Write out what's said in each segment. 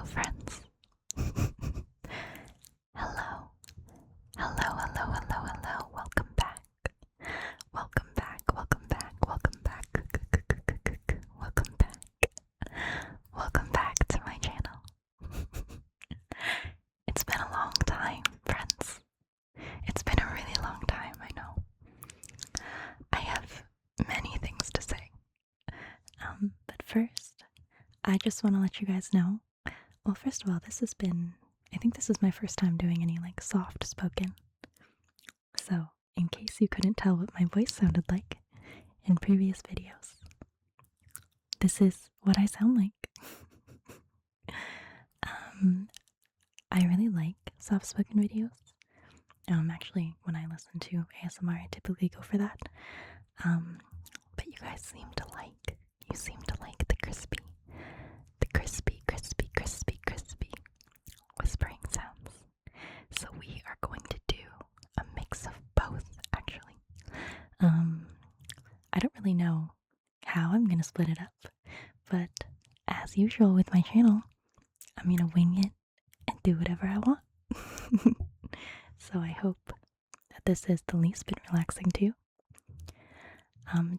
friends. Hello. Hello, hello, hello, hello. Welcome back. Welcome back, welcome back, welcome back. Welcome back. Welcome back to my channel. It's been a long time, friends. It's been a really long time, I know. I have many things to say. But first, I just want to let you guys know. Well, first of all, I think this is my first time doing any soft spoken. So, in case you couldn't tell what my voice sounded like in previous videos, this is what I sound like. I really like soft spoken videos. Actually, when I listen to ASMR, I typically go for that. But you guys seem to like the crispy, whispering sounds. So we are going to do a mix of both, actually. I don't really know how I'm going to split it up, but as usual with my channel, I'm going to wing it and do whatever I want. So I hope that this is the least bit relaxing to you.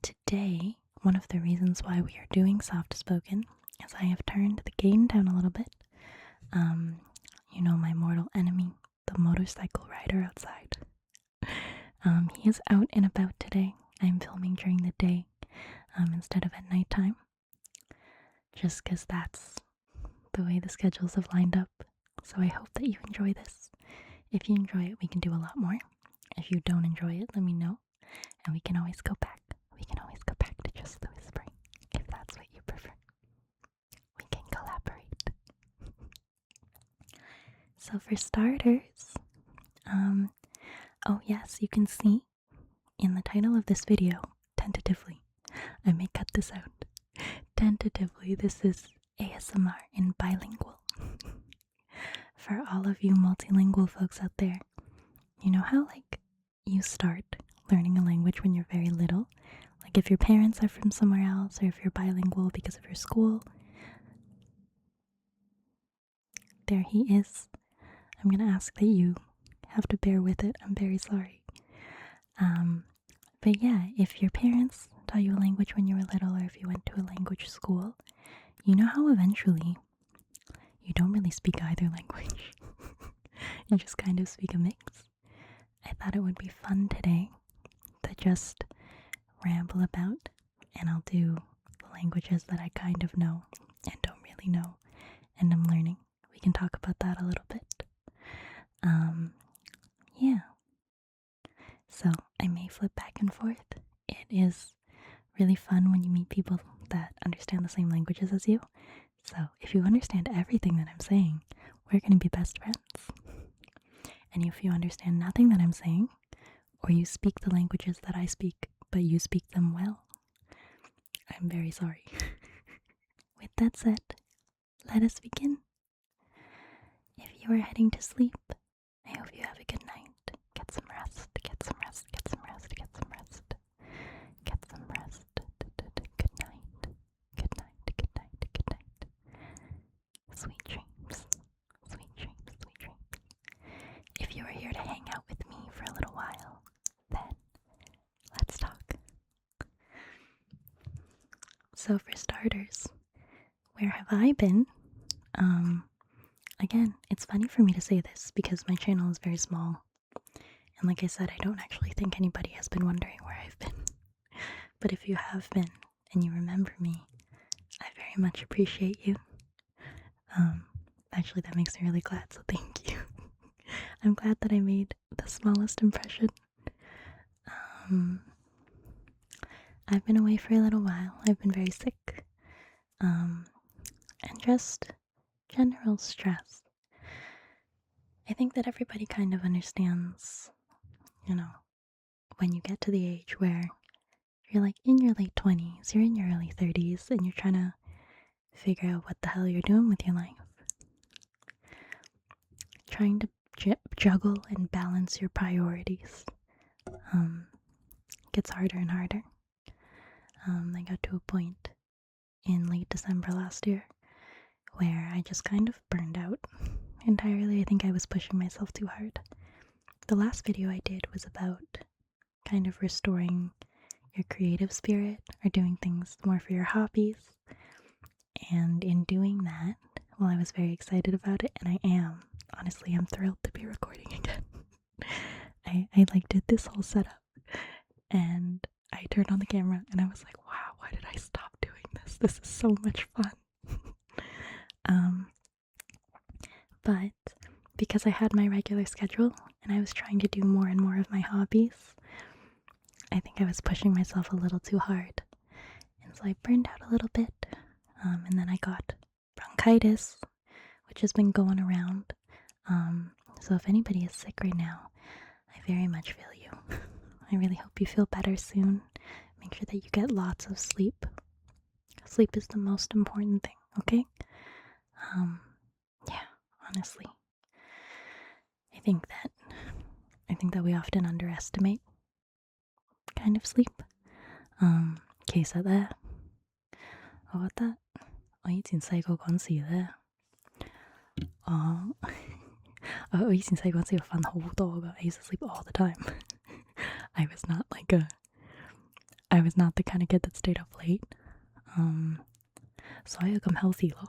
Today, one of the reasons why we are doing soft spoken is I have turned the gain down a little bit. You know, my mortal enemy, the motorcycle rider outside. He is out and about today. I'm filming during the day instead of at nighttime, just because that's the way the schedules have lined up. So I hope that you enjoy this. If you enjoy it, we can do a lot more. If you don't enjoy it, let me know, and we can always go back. We can always go back to just the whispering, if that's what you prefer. We can collaborate. So for starters, oh yes, you can see in the title of this video, tentatively, I may cut this out, tentatively, this is ASMR in bilingual. For all of you multilingual folks out there, you know how you start learning a language when you're very little? Like if your parents are from somewhere else, or if you're bilingual because of your school. There he is. I'm gonna ask that you have to bear with it. I'm very sorry. But yeah, if your parents taught you a language when you were little, or if you went to a language school, you know how eventually you don't really speak either language. You just kind of speak a mix. I thought it would be fun today to just ramble about, and I'll do the languages that I kind of know and don't really know, and I'm learning. We can talk about that a little bit. Yeah. So I may flip back and forth. It is really fun when you meet people that understand the same languages as you. So if you understand everything that I'm saying, we're going to be best friends. And if you understand nothing that I'm saying, or you speak the languages that I speak, but you speak them well, I'm very sorry. With that said, let us begin. If you are heading to sleep, I hope you have a good night. Get some rest, get some rest, get some rest, get some rest. Get some rest. Good night. Good night, good night, good night. Sweet dreams. Sweet dreams, sweet dreams. If you are here to hang out with me for a little while, then let's talk. So for starters, where have I been? Again, it's funny for me to say this because my channel is very small. And like I said, I don't actually think anybody has been wondering where I've been. But if you have been and you remember me, I very much appreciate you. Actually, that makes me really glad, so thank you. I'm glad that I made the smallest impression. I've been away for a little while. I've been very sick. And just general stress. I think that everybody kind of understands, when you get to the age where you're in your late 20s, you're in your early 30s, and you're trying to figure out what the hell you're doing with your life. Trying to juggle and balance your priorities gets harder and harder. I got to a point in late December last year where I just kind of burned out entirely. I think I was pushing myself too hard. The last video I did was about kind of restoring your creative spirit or doing things more for your hobbies. And in doing that, well, I was very excited about it, and I am. Honestly, I'm thrilled to be recording again. I like did this whole setup, and I turned on the camera, and I was like, wow, why did I stop doing this? This is so much fun. But because I had my regular schedule, and I was trying to do more and more of my hobbies, I think I was pushing myself a little too hard. And so I burned out a little bit, and then I got bronchitis, which has been going around. So if anybody is sick right now, I very much feel you. I really hope you feel better soon. Make sure that you get lots of sleep. Sleep is the most important thing, okay? Yeah, honestly. I think that we often underestimate kind of sleep. 其實呢，我覺得我以前細個嗰陣時呢，我以前細個嗰陣時瞓好多㗎。I used to sleep all the time. I was not the kind of kid that stayed up late. 所以咁 healthy 咯。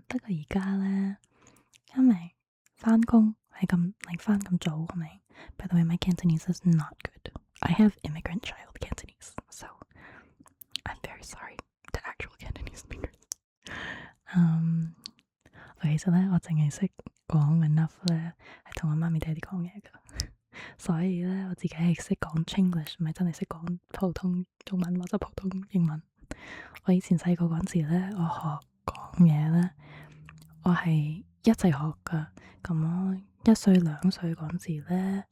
不過而家呢，因為返工係咁返咁早係咪？ By the way, my Cantonese is not good. I have immigrant child Cantonese, so I'm very sorry to actual Cantonese speakers. Okay, 其實呢，我淨係識講 enough 咧，係同我媽咪爹哋講嘢㗎。所以呢，我自己係識講 Chinglish， 唔係真係識講普通中文或者普通英文。我以前細個嗰陣時呢，我學講嘢呢，我係一齊學㗎。咁我1歲2歲嗰陣時呢，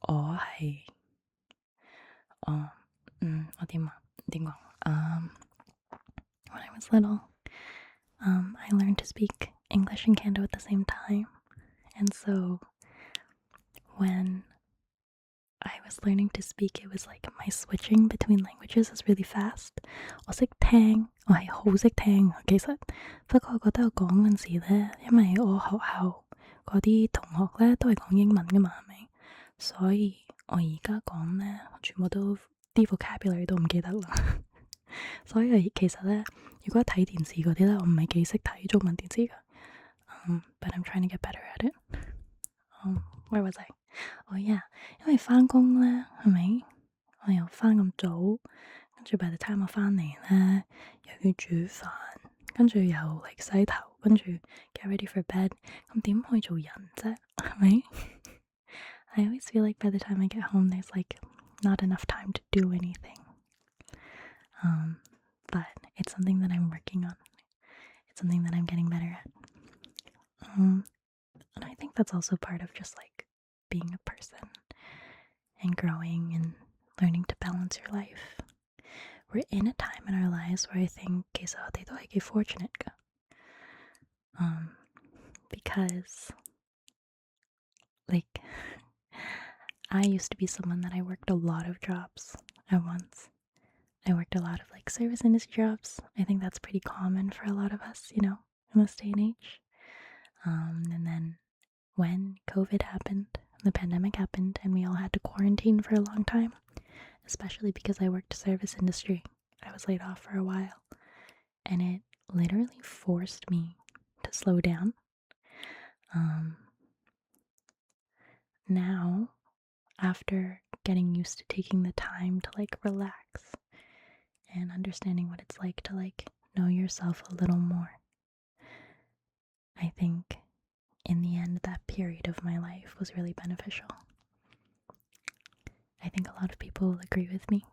我係我點講when I was little, I learned to speak English and Canto at the same time. And so when I was learning to speak, it was like my switching between languages is really fast. 我識聽，我係好識聽。其實不過我覺得我講嗰陣時呢，因為我學校嗰啲同學呢都係講英文㗎嘛，係咪？所以我而家講呢，全部都啲 vocabulary 都唔記得啦。所以其實呢，如果睇電視嗰啲呢，我唔係幾識睇中文電視㗎。But I'm trying to get better at it. Where was I? Oh yeah, 因為返工呢，係咪？我又返咁早，跟住 by the time 我返嚟呢，又要煮飯，跟住又洗頭，跟住 get ready for bed， 咁點可以做人啫？係咪？I always feel like by the time I get home, there's not enough time to do anything. But it's something that I'm working on. It's something that I'm getting better at. And I think that's also part of just being a person and growing and learning to balance your life. We're in a time in our lives where I think其實我哋都係幾 fortunate 㗎. Because I used to be someone that I worked a lot of jobs at once. I worked a lot of service industry jobs. I think that's pretty common for a lot of us, in this day and age. And then when COVID happened, the pandemic happened, and we all had to quarantine for a long time, especially because I worked service industry. I was laid off for a while, and it literally forced me to slow down. Now, after getting used to taking the time to relax and understanding what it's like to know yourself a little more, I think in the end that period of my life was really beneficial. I think a lot of people will agree with me,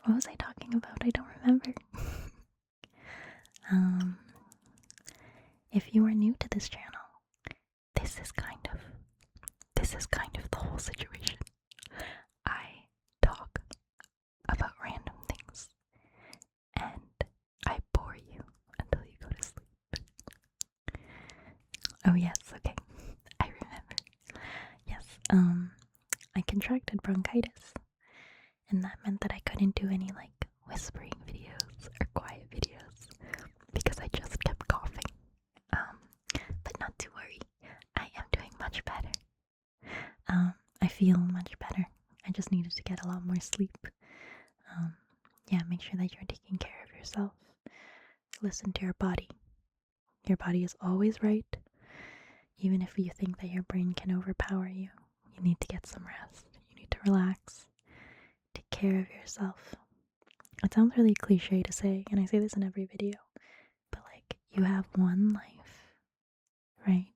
What was I talking about? I don't remember. If you are new to this channel, this is kind of the whole situation. I talk about random things and I bore you until you go to sleep. Oh yes, okay. I remember. Yes, I contracted bronchitis, and that meant that I couldn't do any whispering videos or quiet videos because I just kept coughing. But not to worry, I am doing much better. I feel much better. I just needed to get a lot more sleep. Yeah, make sure that you're taking care of yourself. Listen to your body. Your body is always right. Even if you think that your brain can overpower you, you need to get some rest. You need to relax. Take care of yourself. It sounds really cliche to say, and I say this in every video, but like, you have one life, right?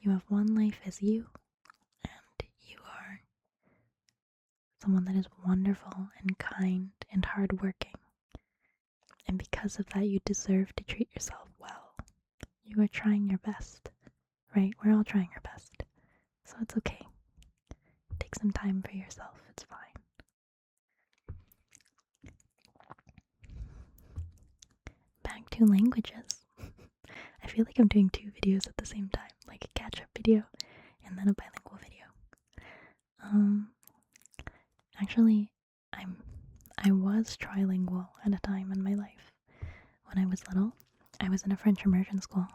You have one life as you, and you are someone that is wonderful and kind and hardworking. And because of that, you deserve to treat yourself well. You are trying your best, right? We're all trying our best. So it's okay. Take some time for yourself. It's fine. Back to languages. I feel like I'm doing 2 videos at the same time, like a catch-up video and then a bilingual video. Actually, I was trilingual at a time in my life. When I was little, I was in a French immersion school.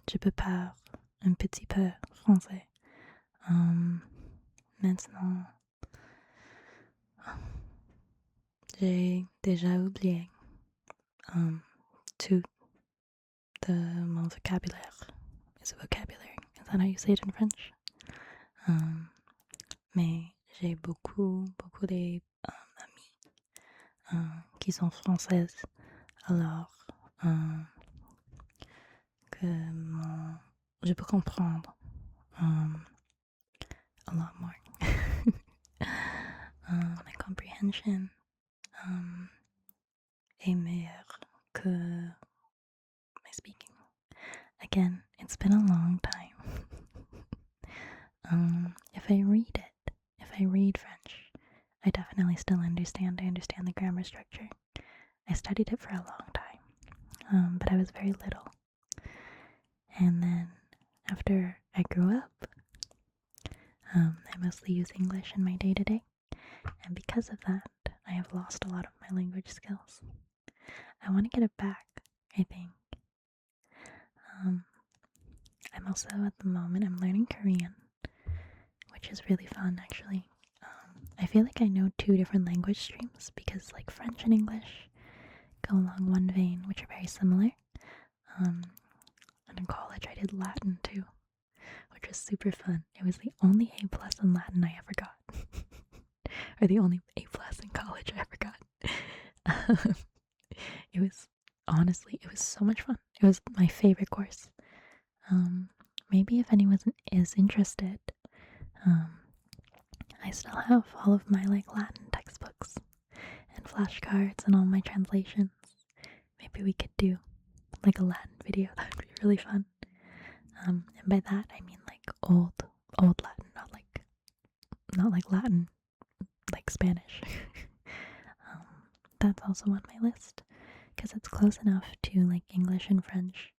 Je peux parler un petit peu français. Maintenant, j'ai déjà oublié tout de mon vocabulaire. Is it vocabulary? Is that how you say it in French? Mais j'ai beaucoup d'amis qui sont françaises. Alors que je peux comprendre a lot more. My comprehension est meilleure que my speaking. Again, it's been a long time. If I read French, I definitely still understand. I understand the grammar structure. I studied it for a long time, but I was very little. And then after I grew up, I mostly use English in my day-to-day. And because of that, I have lost a lot of my language skills. I want to get it back, I think. I'm also, at the moment, I'm learning Korean, which is really fun, actually. I feel like I know 2 different language streams because, like, French and English go along one vein, which are very similar. And in college, I did Latin too, which was super fun. It was the only A+ in Latin I ever got. Or the only A+ in college I ever got. It was, honestly, it was so much fun. It was my favorite course. Maybe if anyone is interested, I still have all of my like Latin textbooks and flashcards and all my translations. Maybe we could do like a Latin video. That would be really fun. And by that I mean like old Latin, not like Latin like Spanish. That's also on my list because it's close enough to like English and French.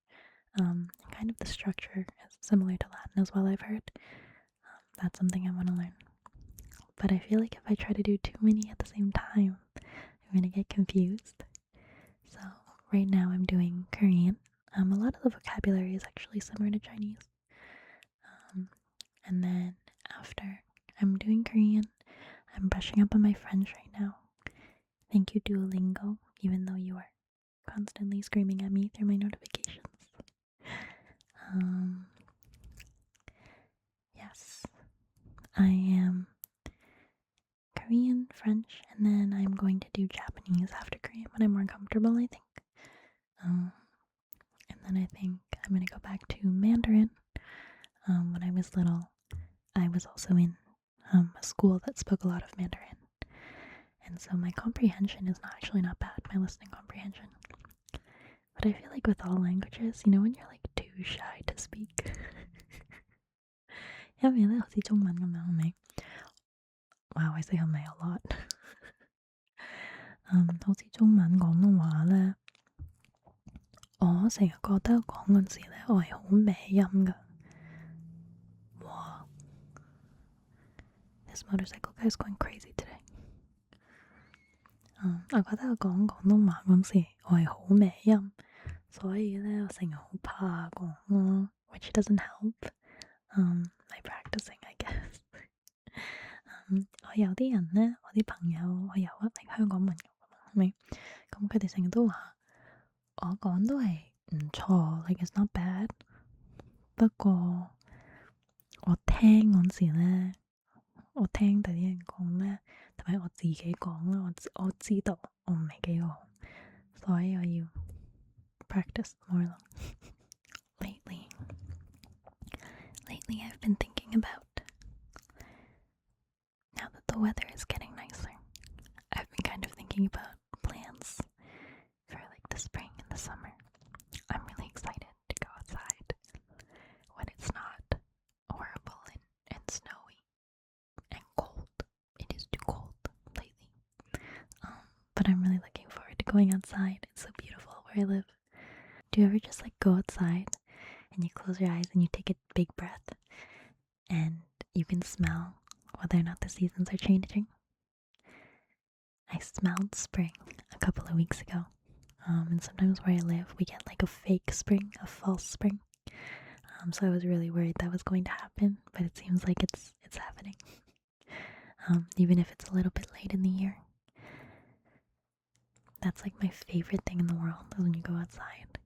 Kind of the structure is similar to Latin as well, I've heard. That's something I want to learn. But I feel like if I try to do too many at the same time, I'm going to get confused. So right now I'm doing Korean. A lot of the vocabulary is actually similar to Chinese. And then after I'm doing Korean, I'm brushing up on my French right now. Thank you, Duolingo, even though you are constantly screaming at me through my notifications. Yes, I am Korean, French, and then I'm going to do Japanese after Korean when I'm more comfortable, I think. And then I think I'm going to go back to Mandarin. When I was little, I was also in a school that spoke a lot of Mandarin. And so my comprehension is actually not bad, my listening comprehension. But I feel like with all languages, you know, when you're like too shy to speak. Wow, I say 係咪 a lot. 好似中文廣東話呢，我成日覺得講嗰陣時呢，我係好歪音㗎。哇 This motorcycle guy is going crazy today. 我覺得我講廣東話嗰時，我係好歪音，所以咧我成日好怕講咯，which doesn't help. By practicing, I guess. 我有啲人咧，我啲朋友，我有嚟香港朋友㗎嘛，係咪？咁佢哋成日都話我講都係唔錯，like it's not bad。不過我聽嗰時咧，我聽第啲人講咧，同埋我自己講啦，我知道我唔係幾好，所以我要 practice more 咯。Lately, I've been thinking about now that the weather is getting nicer. I've been kind of thinking about plans for like the spring and the summer. I'm really excited to go outside when it's not horrible and snowy and cold. It is too cold lately. But I'm really looking forward to going outside. It's so beautiful where I live. Do you ever just like go outside and you close your eyes and you take a big breath and you can smell whether or not the seasons are changing? I smelled spring a couple of weeks ago. And sometimes where I live, we get like a fake spring, a false spring. So I was really worried that was going to happen, but it seems like it's happening. Even if it's a little bit late in the year. That's like my favorite thing in the world is when you go outside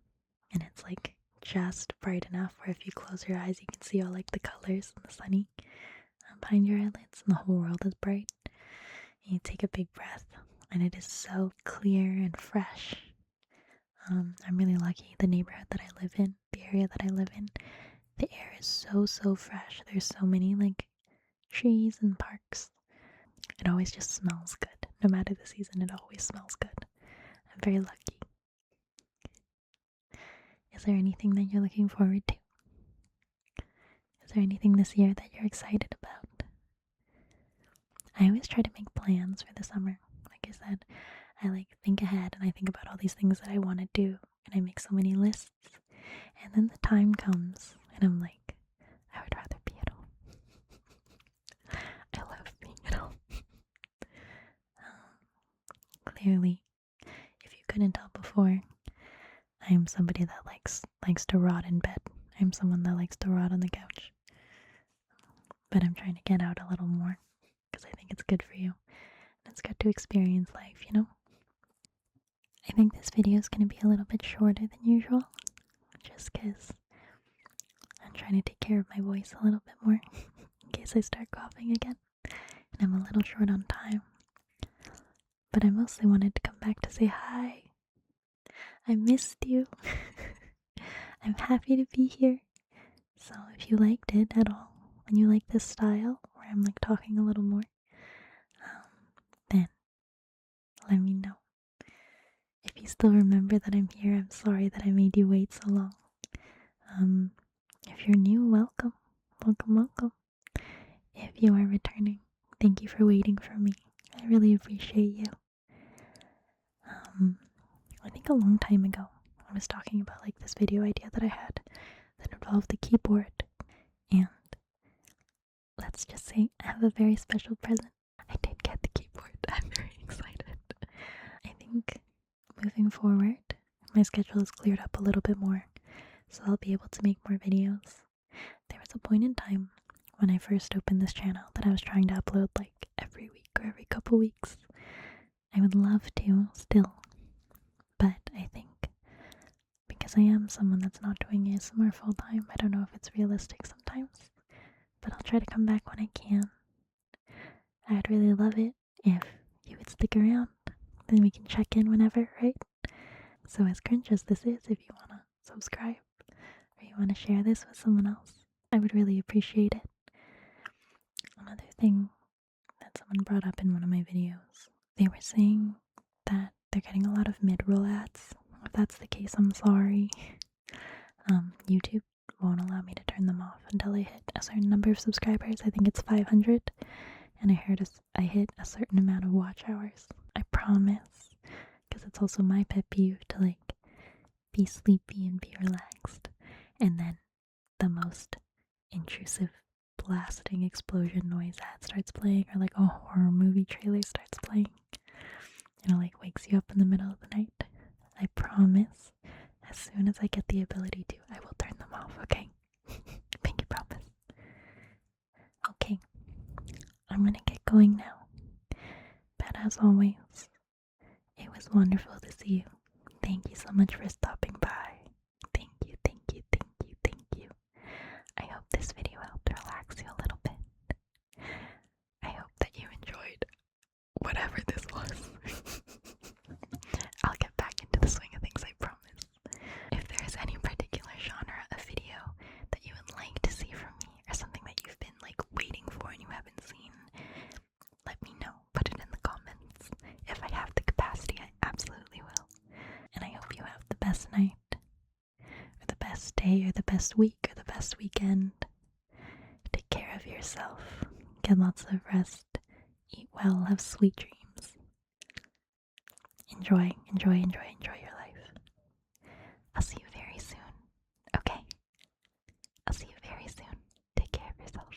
and it's like just bright enough where if you close your eyes you can see all like the colors and the sunny behind your eyelids and the whole world is bright. And you take a big breath and it is so clear and fresh. I'm really lucky. The neighborhood that I live in, the area that I live in, the air is so fresh. There's so many like trees and parks. It always just smells good. No matter the season, it always smells good. I'm very lucky. Is there anything that you're looking forward to? Is there anything this year that you're excited about? I always try to make plans for the summer. Like I said, I like think ahead and I think about all these things that I want to do and I make so many lists. And then the time comes and I'm like, I would rather be at home. I love being at home. Clearly, if you couldn't tell before, I am somebody that likes to rot in bed. I'm someone that likes to rot on the couch. But I'm trying to get out a little more because I think it's good for you. And it's good to experience life, you know? I think this video is going to be a little bit shorter than usual, just because I'm trying to take care of my voice a little bit more in case I start coughing again. And I'm a little short on time. But I mostly wanted to come back to say hi. I missed you. I'm happy to be here. So if you liked it at all, and you like this style, where I'm like talking a little more, then let me know. If you still remember that I'm here, I'm sorry that I made you wait so long. If you're new, welcome. Welcome. If you are returning, thank you for waiting for me. I really appreciate you. I think a long time ago, I was talking about like this video idea that I had that involved the keyboard. And let's just say I have a very special present. I did get the keyboard. I'm very excited. I think moving forward, my schedule is cleared up a little bit more, so I'll be able to make more videos. There was a point in time when I first opened this channel that I was trying to upload like every week or every couple weeks. I would love to still, but I think because I am someone that's not doing ASMR full time, I don't know if it's realistic sometimes, but I'll try to come back when I can. I'd really love it if you would stick around, then we can check in whenever, right? So as cringe as this is, if you want to subscribe or you want to share this with someone else, I would really appreciate it. Another thing that someone brought up in one of my videos, they were saying that they're getting a lot of mid-roll ads. If that's the case, I'm sorry. YouTube won't allow me to turn them off until I hit a certain number of subscribers. I think it's 500. And I hit a certain amount of watch hours. I promise. Because it's also my pet peeve to like be sleepy and be relaxed. And then the most intrusive blasting explosion noise ad starts playing, or like a horror movie trailer starts playing. and it like wakes you up in the middle of the night. I promise, as soon as I get the ability to, I will turn them off, okay? Pinky promise. Okay, I'm gonna get going now. But as always, it was wonderful to see you. Thank you so much for stopping by. Thank you, thank you, thank you, thank you. I hope this video helped relax you a little bit. I hope that you enjoyed whatever this was. I'll get back into the swing of things, I promise. If there is any particular genre of video that you would like to see from me, or something that you've been like waiting for and you haven't seen, let me know. Put it in the comments. If I have the capacity, I absolutely will. And I hope you have the best night, or the best day, or the best week, or the best weekend. Take care of yourself. Get lots of rest. Eat well. Have sweet dreams. Enjoy, enjoy, enjoy, enjoy your life. I'll see you very soon. Okay? I'll see you very soon. Take care of yourself.